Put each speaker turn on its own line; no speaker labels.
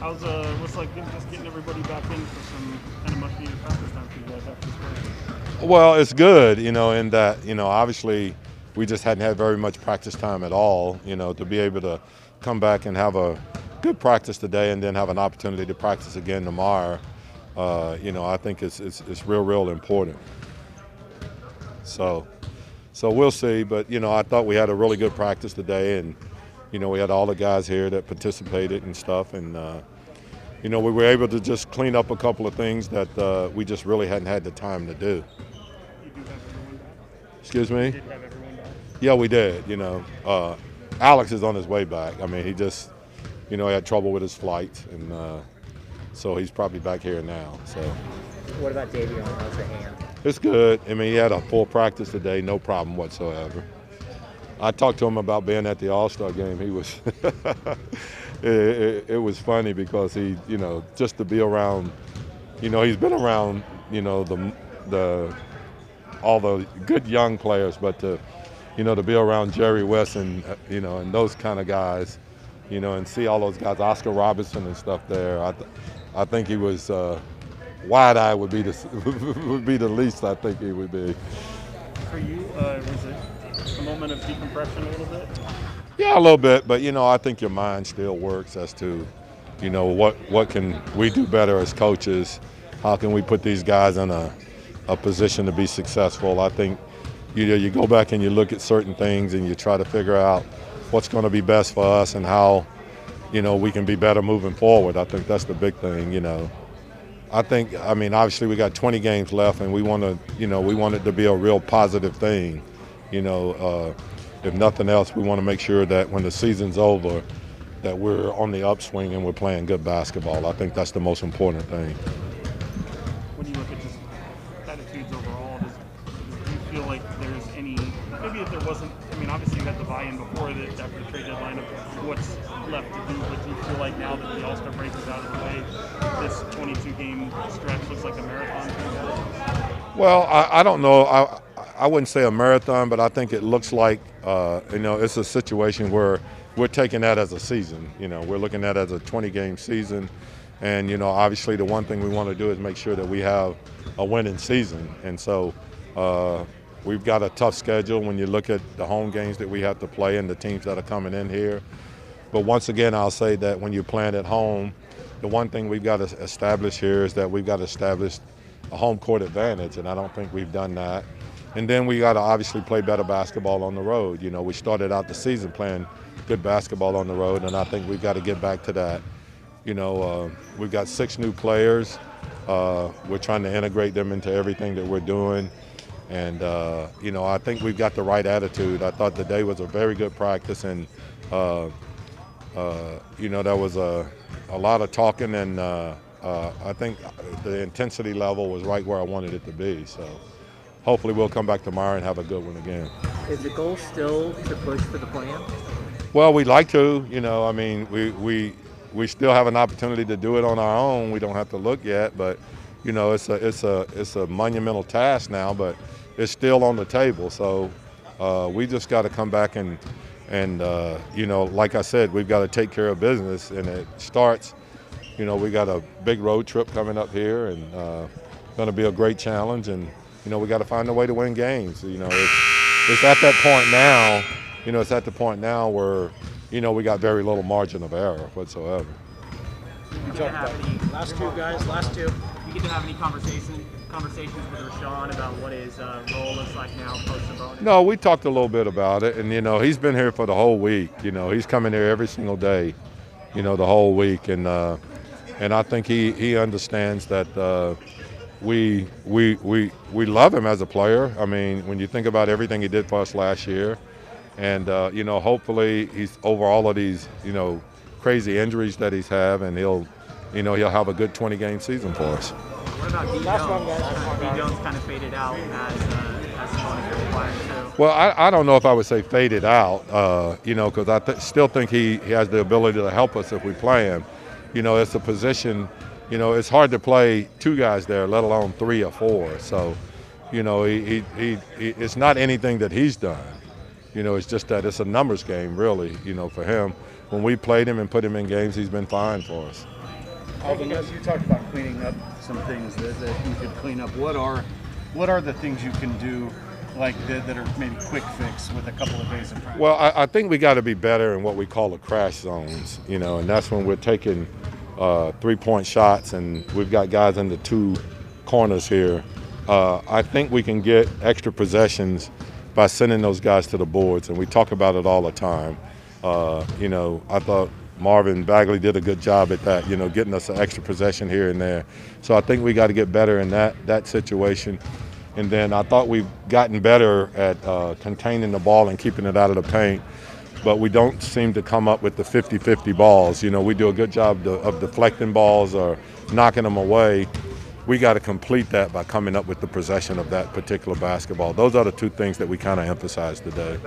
What's like just getting everybody back in for some kind of much needed practice time for you guys after this break?
Well, it's good, in that, obviously we just hadn't had very much practice time at all, to be able to come back and have a good practice today and then have an opportunity to practice again tomorrow. I think it's real important. So, so we'll see. But I thought we had a really good practice today, and we had all the guys here that participated and stuff, and we were able to just clean up a couple of things that we just really hadn't had the time to do.
You do have everyone back.
Excuse
You
me?
did have everyone back.
Yeah, we did. Alex is on his way back. I mean, he just, had trouble with his flight, and so he's probably back here now. So
What about Davion? How's the hand?
it's good. I mean, he had a full practice today, no problem whatsoever. I talked to him about being at the All-Star game. He was, it was funny because he, just to be around, he's been around, the all the good young players, but to be around Jerry West and and those kind of guys, and see all those guys, Oscar Robertson and stuff there. I think he was wide-eyed would be the would be the least I think he would be.
For you, was it a moment of decompression a little bit?
Yeah, a little bit, but I think your mind still works as to, what can we do better as coaches? How can we put these guys in a position to be successful? I think you go back and you look at certain things and you try to figure out what's going to be best for us and how we can be better moving forward. I think that's the big thing. I mean, obviously we got 20 games left, and we want it to be a real positive thing. If nothing else, we want to make sure that when the season's over, that we're on the upswing and we're playing good basketball. I think that's the most important thing.
When you look at just attitudes overall, do you feel like there's any, maybe if there wasn't, I mean, obviously you had the buy-in before that after the trade deadline of what's left to do, but do you feel like now that the All-Star break is out of the way, this 22-game stretch looks like a marathon for you guys?
Well, I don't know. I wouldn't say a marathon, but I think it looks like, it's a situation where we're taking that as a season. We're looking at it as a 20-game season. And, obviously the one thing we want to do is make sure that we have a winning season. And so we've got a tough schedule when you look at the home games that we have to play and the teams that are coming in here. But once again, I'll say that when you're playing at home, the one thing we've got to establish here is that we've got to establish a home court advantage, and I don't think we've done that. And then we got to obviously play better basketball on the road. We started out the season playing good basketball on the road, and I think we've got to get back to that. We've got 6 new players. We're trying to integrate them into everything that we're doing. And, I think we've got the right attitude. I thought today was a very good practice, and, there was a lot of talking, and I think the intensity level was right where I wanted it to be. So hopefully we'll come back tomorrow and have a good one again.
Is the goal still to push for the plan?
Well, we'd like to. I mean, we still have an opportunity to do it on our own. We don't have to look yet, but it's a monumental task now, but it's still on the table. So we just got to come back and like I said, we've got to take care of business, and it starts. We got a big road trip coming up here, and going to be a great challenge, and we got to find a way to win games. It's at that point now. It's at the point now where we got very little margin of error whatsoever.
You get to have any last two. You get to have any conversations with Rashawn about what his role looks like now post Sabonis?
No, we talked a little bit about it, and he's been here for the whole week. He's coming here every single day, the whole week, and I think he understands that we love him as a player. I mean, when you think about everything he did for us last year, and hopefully he's over all of these crazy injuries that he's had, and he'll have a good 20-game season for us.
What about D. Jones? D. Jones kind of faded out as Sabonis was acquired too.
Well, I don't know if I would say faded out, because I still think he has the ability to help us if we play him. It's a position, it's hard to play 2 guys there, let alone 3 or 4. So, it's not anything that he's done. It's just that it's a numbers game, really, for him. when we played him and put him in games, he's been fine for us.
Alvin, as you talked about cleaning up some things that you could clean up, what are the things you can do like that are maybe quick fix with a couple of days of practice?
Well, I think we got to be better in what we call the crash zones, and that's when we're taking 3-point shots, and we've got guys in the 2 corners here. I think we can get extra possessions by sending those guys to the boards, and we talk about it all the time. I thought Marvin Bagley did a good job at that, getting us an extra possession here and there. So I think we got to get better in that situation. And then I thought we've gotten better at containing the ball and keeping it out of the paint, but we don't seem to come up with the 50-50 balls. We do a good job of deflecting balls or knocking them away. We got to complete that by coming up with the possession of that particular basketball. Those are the 2 things that we kind of emphasize today.